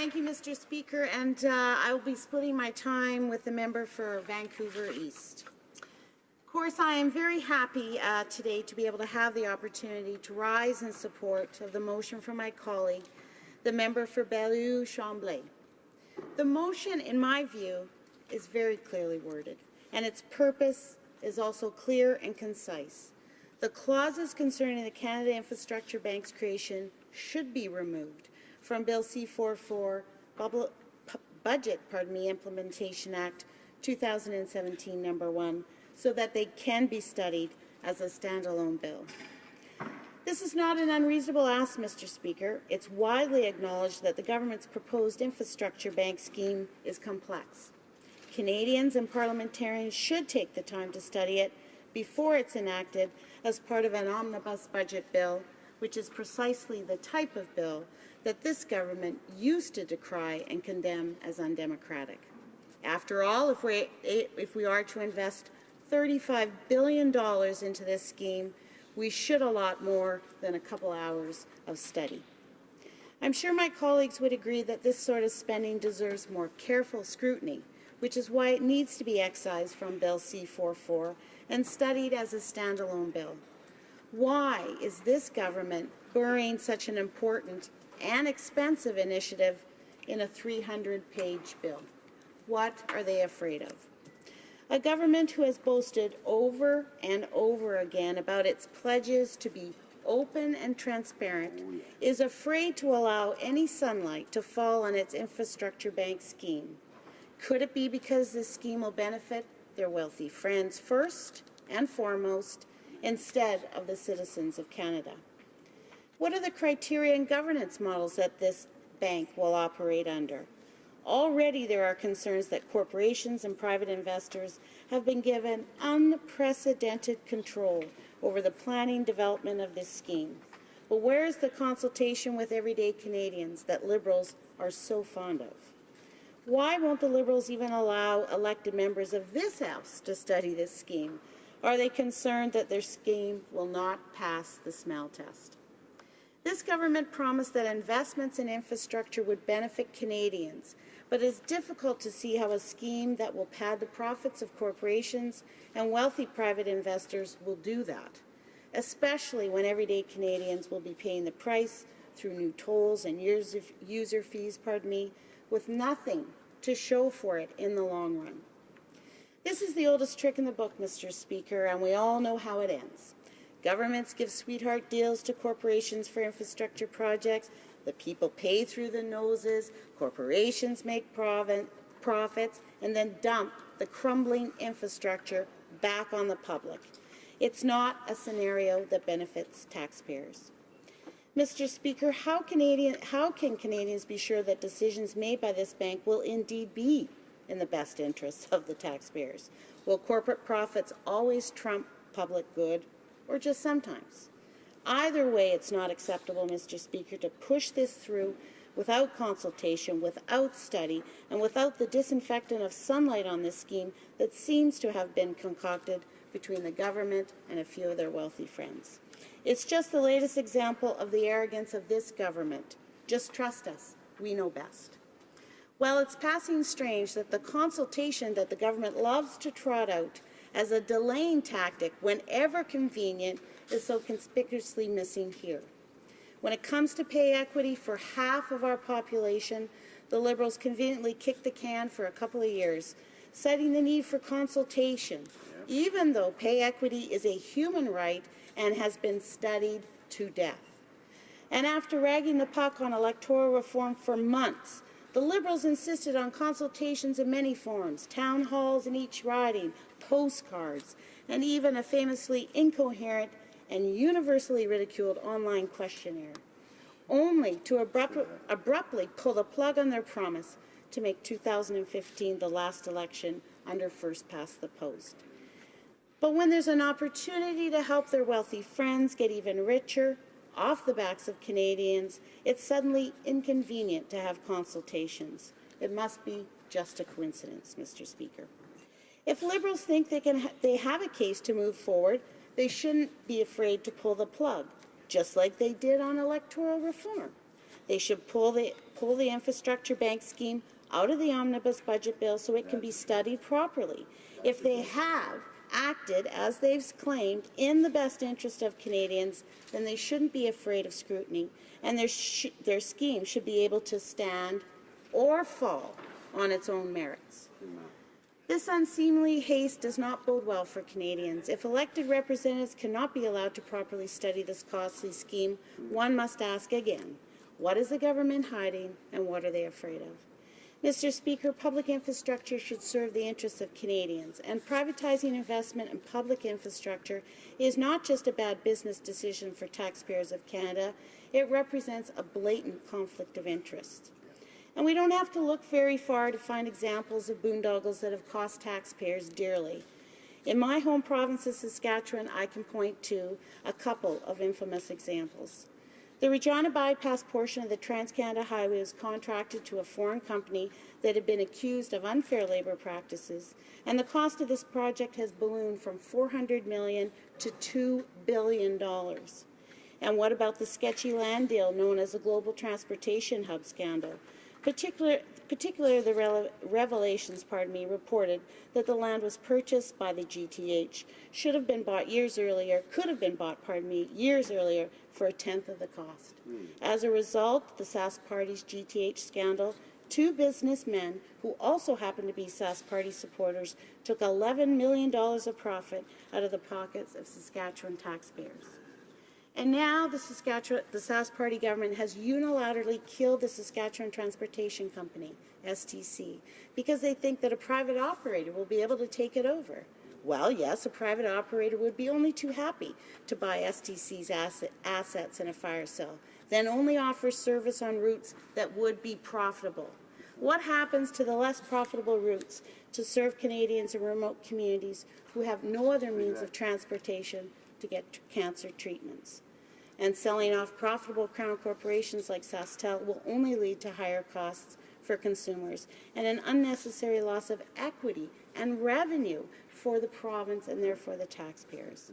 Thank you, Mr. Speaker, and I will be splitting my time with the member for Vancouver East. Of course, I am very happy today to be able to have the opportunity to rise in support of the motion from my colleague, the member for Beloeil, Chambly. The motion, in my view, is very clearly worded, and its purpose is also clear and concise. The clauses concerning the Canada Infrastructure Bank's creation should be removed from Bill C-44 Budget Implementation Act 2017 number 1 so that they can be studied as a standalone bill. This is not an unreasonable ask, Mr. Speaker. It's widely acknowledged that the government's proposed infrastructure bank scheme is complex. Canadians and parliamentarians should take the time to study it before it's enacted as part of an omnibus budget bill, which is precisely the type of bill that this government used to decry and condemn as undemocratic. After all, if we are to invest $35 billion into this scheme, we should allot more than a couple hours of study. I'm sure my colleagues would agree that this sort of spending deserves more careful scrutiny, which is why it needs to be excised from Bill C-44 and studied as a standalone bill. Why is this government burying such an important and expensive initiative in a 300-page bill? What are they afraid of? A government who has boasted over and over again about its pledges to be open and transparent is afraid to allow any sunlight to fall on its infrastructure bank scheme. Could it be because this scheme will benefit their wealthy friends first and foremost, instead of the citizens of Canada? What are the criteria and governance models that this bank will operate under? Already there are concerns that corporations and private investors have been given unprecedented control over the planning development of this scheme. But where is the consultation with everyday Canadians that Liberals are so fond of? Why won't the Liberals even allow elected members of this House to study this scheme? Are they concerned that their scheme will not pass the smell test? This government promised that investments in infrastructure would benefit Canadians, but it's difficult to see how a scheme that will pad the profits of corporations and wealthy private investors will do that, especially when everyday Canadians will be paying the price through new tolls and user fees, with nothing to show for it in the long run. This is the oldest trick in the book, Mr. Speaker, and we all know how it ends. Governments give sweetheart deals to corporations for infrastructure projects. The people pay through the noses, corporations make profits, and then dump the crumbling infrastructure back on the public. It's not a scenario that benefits taxpayers. Mr. Speaker, how can Canadians be sure that decisions made by this bank will indeed be in the best interests of the taxpayers? Will corporate profits always trump public good, or just sometimes? Either way, it's not acceptable, Mr. Speaker, to push this through without consultation, without study, and without the disinfectant of sunlight on this scheme that seems to have been concocted between the government and a few of their wealthy friends. It's just the latest example of the arrogance of this government. Just trust us. We know best. Well, it's passing strange that the consultation that the government loves to trot out as a delaying tactic whenever convenient is so conspicuously missing here. When it comes to pay equity for half of our population, the Liberals conveniently kick the can for a couple of years, citing the need for consultation, even though pay equity is a human right and has been studied to death. And after ragging the puck on electoral reform for months, the Liberals insisted on consultations in many forms, town halls in each riding, postcards, and even a famously incoherent and universally ridiculed online questionnaire, only to abruptly pull the plug on their promise to make 2015 the last election under first past the post. But when there's an opportunity to help their wealthy friends get even richer off the backs of Canadians, it's suddenly inconvenient to have consultations. It must be just a coincidence, Mr. Speaker. If Liberals think they have a case to move forward, they shouldn't be afraid to pull the plug, just like they did on electoral reform. They should pull the infrastructure bank scheme out of the omnibus budget bill so it can be studied properly. If they have acted, as they've claimed, in the best interest of Canadians, then they shouldn't be afraid of scrutiny, and their scheme should be able to stand or fall on its own merits. This unseemly haste does not bode well for Canadians. If elected representatives cannot be allowed to properly study this costly scheme, one must ask again, what is the government hiding and what are they afraid of? Mr. Speaker, public infrastructure should serve the interests of Canadians, and privatizing investment in public infrastructure is not just a bad business decision for taxpayers of Canada, it represents a blatant conflict of interest. And we don't have to look very far to find examples of boondoggles that have cost taxpayers dearly. In my home province of Saskatchewan, I can point to a couple of infamous examples. The Regina bypass portion of the Trans-Canada Highway was contracted to a foreign company that had been accused of unfair labour practices, and the cost of this project has ballooned from $400 million to $2 billion. And what about the sketchy land deal known as the Global Transportation Hub scandal? Particularly the revelations, reported that the land was purchased by the GTH, should have been bought years earlier, could have been bought, years earlier for a tenth of the cost. As a result, the Sask Party's GTH scandal, two businessmen who also happened to be Sask Party supporters took $11 million of profit out of the pockets of Saskatchewan taxpayers. And now the Sask Party government has unilaterally killed the Saskatchewan Transportation Company, STC, because they think that a private operator will be able to take it over. Well, yes, a private operator would be only too happy to buy STC's assets in a fire sale, then only offer service on routes that would be profitable. What happens to the less profitable routes to serve Canadians in remote communities who have no other means of transportation to get cancer treatments? And selling off profitable Crown corporations like SaskTel will only lead to higher costs for consumers and an unnecessary loss of equity and revenue for the province and therefore the taxpayers.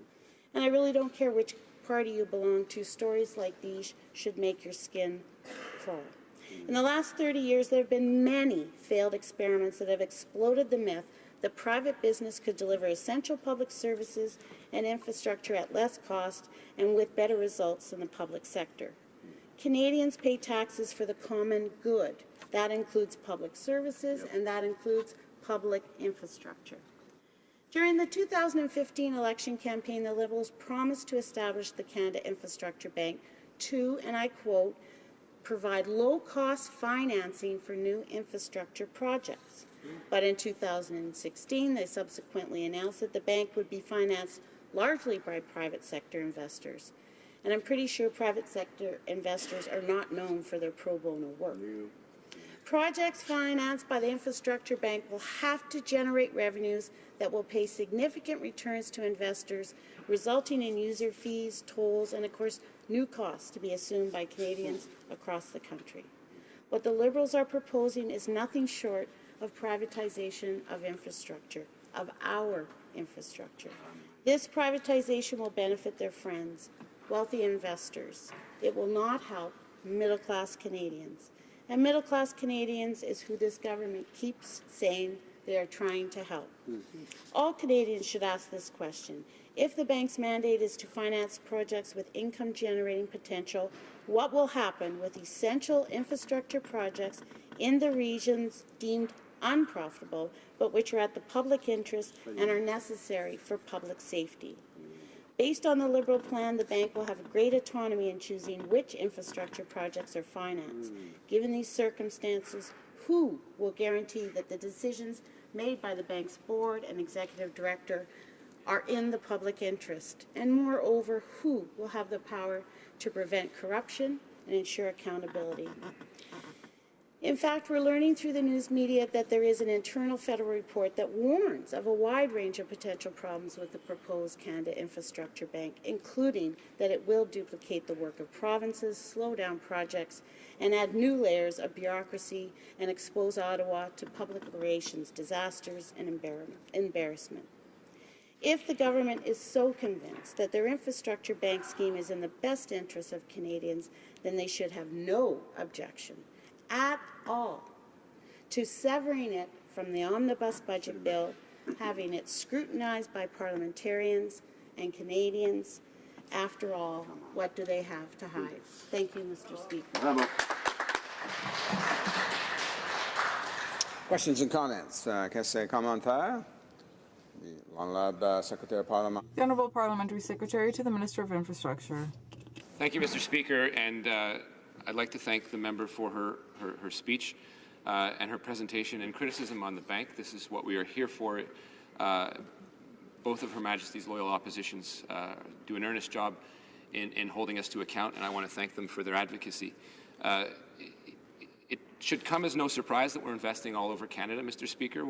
And I really don't care which party you belong to, stories like these should make your skin crawl. In the last 30 years, there have been many failed experiments that have exploded the myth that private business could deliver essential public services and infrastructure at less cost and with better results than the public sector. Canadians pay taxes for the common good. That includes public services and that includes public infrastructure. During the 2015 election campaign, the Liberals promised to establish the Canada Infrastructure Bank to, and I quote, provide low-cost financing for new infrastructure projects. But in 2016, they subsequently announced that the bank would be financed largely by private sector investors. And I'm pretty sure private sector investors are not known for their pro bono work. Projects financed by the Infrastructure Bank will have to generate revenues that will pay significant returns to investors, resulting in user fees, tolls, and of course, new costs to be assumed by Canadians across the country. What the Liberals are proposing is nothing short of privatization of infrastructure, of our infrastructure. This privatization will benefit their friends, wealthy investors. It will not help middle-class Canadians. And middle-class Canadians is who this government keeps saying they are trying to help. All Canadians should ask this question. If the bank's mandate is to finance projects with income-generating potential, what will happen with essential infrastructure projects in the regions deemed unprofitable, but which are at the public interest and are necessary for public safety? Based on the Liberal plan, the bank will have great autonomy in choosing which infrastructure projects are financed. Given these circumstances, who will guarantee that the decisions made by the bank's board and executive director are in the public interest? And moreover, who will have the power to prevent corruption and ensure accountability? In fact, we're learning through the news media that there is an internal federal report that warns of a wide range of potential problems with the proposed Canada Infrastructure Bank, including that it will duplicate the work of provinces, slow down projects, and add new layers of bureaucracy and expose Ottawa to public relations disasters and embarrassment. If the government is so convinced that their infrastructure bank scheme is in the best interest of Canadians, then they should have no objection at all to severing it from the omnibus budget bill, having it scrutinized by parliamentarians and Canadians. After all, what do they have to hide? Thank you, Mr. Speaker. Questions and comments? Questions et commentaires? L'honorable Secretary Parliament. The Honourable Parliamentary Secretary to the Minister of Infrastructure. Thank you, Mr. Speaker, and I'd like to thank the member for her speech and her presentation and criticism on the bank. This is what we are here for. Both of Her Majesty's loyal oppositions do an earnest job in holding us to account, and I want to thank them for their advocacy. It should come as no surprise that we're investing all over Canada, Mr. Speaker.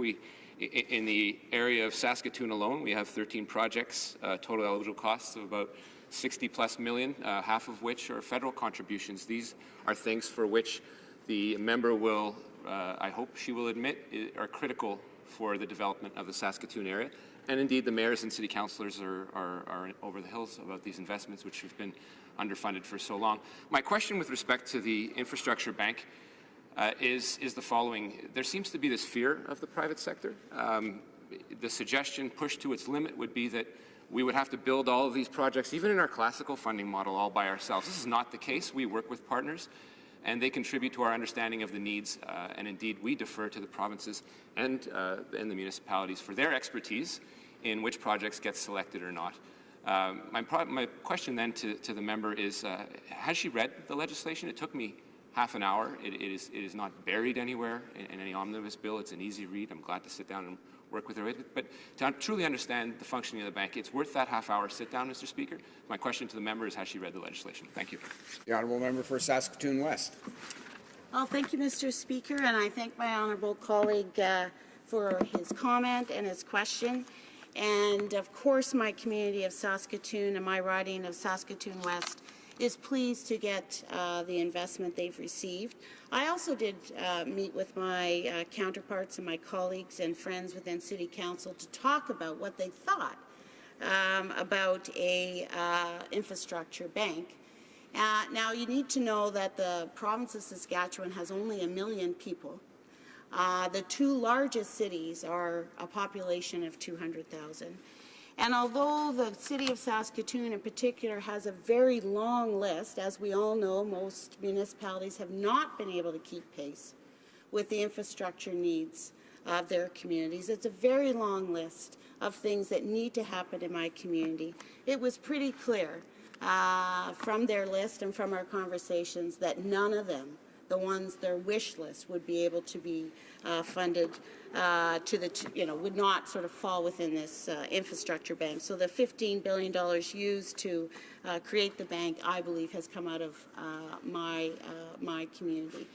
In the area of Saskatoon alone, we have 13 projects, total eligible costs of about 60+ million, half of which are federal contributions. These are things for which the member will, I hope she will admit, are critical for the development of the Saskatoon area. And indeed, the mayors and city councillors are over the hills about these investments, which have been underfunded for so long. My question with respect to the infrastructure bank is the following. There seems to be this fear of the private sector. The suggestion pushed to its limit would be that we would have to build all of these projects, even in our classical funding model, all by ourselves. This is not the case. We work with partners, and they contribute to our understanding of the needs, and indeed we defer to the provinces and the municipalities for their expertise in which projects get selected or not. My question then to the member is, has she read the legislation? It took me half an hour. It is not buried anywhere in any omnibus bill. It's an easy read. I'm glad to sit down and work with her. But to truly understand the functioning of the bank, it's worth that half-hour sit-down, Mr. Speaker. My question to the member is, has she read the legislation? Thank you. The honourable member for Saskatoon West. Well, thank you, Mr. Speaker, and I thank my honourable colleague for his comment and his question. And, of course, my community of Saskatoon and my riding of Saskatoon West is pleased to get the investment they've received. I also did meet with my counterparts and my colleagues and friends within City Council to talk about what they thought about a infrastructure bank. Now, you need to know that the province of Saskatchewan has only 1 million people. The two largest cities are a population of 200,000. And although the city of Saskatoon in particular has a very long list, as we all know, most municipalities have not been able to keep pace with the infrastructure needs of their communities. It's a very long list of things that need to happen in my community. It was pretty clear from their list and from our conversations that none of them, the ones their wish list, would be able to be funded would not sort of fall within this infrastructure bank. So the $15 billion used to create the bank, I believe, has come out of my community.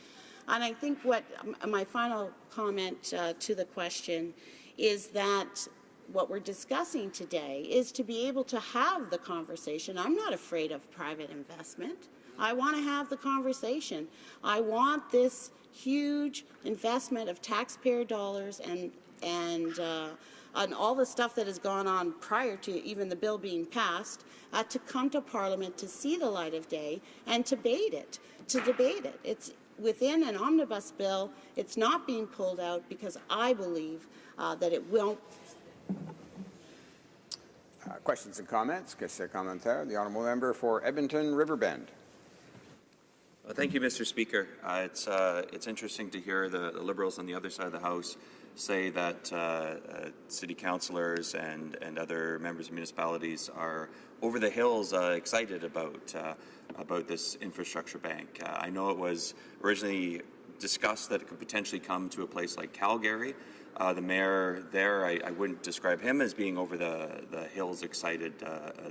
And I think what my final comment to the question is that what we're discussing today is to be able to have the conversation. I'm not afraid of private investment. I want to have the conversation. I want this huge investment of taxpayer dollars and all the stuff that has gone on prior to even the bill being passed to come to Parliament to see the light of day and to debate it. It's within an omnibus bill. It's not being pulled out because I believe that it won't. Questions and comments? Questions et commentaires? The honourable member for Edmonton Riverbend. Thank you, Mr. Speaker. It's interesting to hear the Liberals on the other side of the House say that city councillors and other members of municipalities are over the hills excited about this infrastructure bank. I know it was originally discussed that it could potentially come to a place like Calgary. The mayor there, I wouldn't describe him as being over the hills excited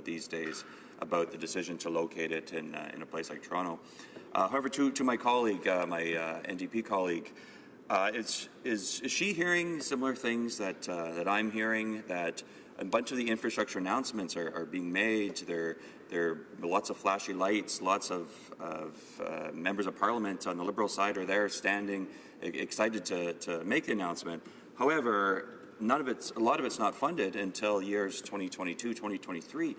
these days about the decision to locate it in a place like Toronto. However, to my colleague, my NDP colleague, is she hearing similar things that I'm hearing, that a bunch of the infrastructure announcements are being made? There are lots of flashy lights, lots of members of Parliament on the Liberal side are there standing excited to make the announcement. However, none of it's, a lot of it's not funded until years 2022, 2023.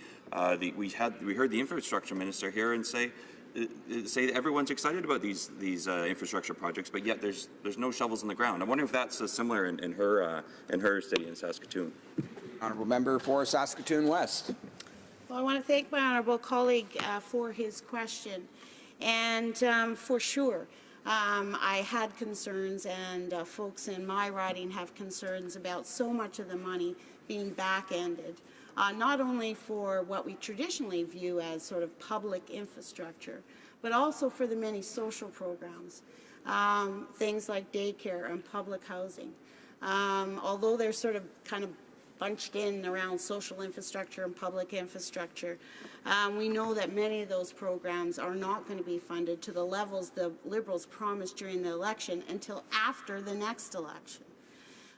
We heard the infrastructure minister here and say that everyone's excited about these infrastructure projects, but yet there's no shovels in the ground. I wonder if that's similar in her city in Saskatoon. Honourable member for Saskatoon West. Well, I want to thank my honourable colleague for his question. And for sure, I had concerns, and folks in my riding have concerns about so much of the money being back-ended, not only for what we traditionally view as sort of public infrastructure, but also for the many social programs, things like daycare and public housing. Although they're sort of kind of bunched in around social infrastructure and public infrastructure, we know that many of those programs are not going to be funded to the levels the Liberals promised during the election until after the next election.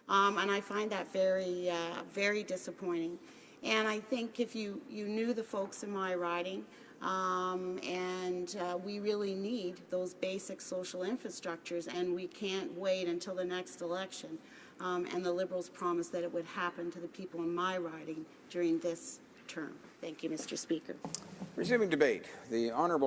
And I find that very, very disappointing. And I think if you knew the folks in my riding, we really need those basic social infrastructures, and we can't wait until the next election. And the Liberals promised that it would happen to the people in my riding during this term. Thank you, Mr. Speaker. Resuming debate, the honourable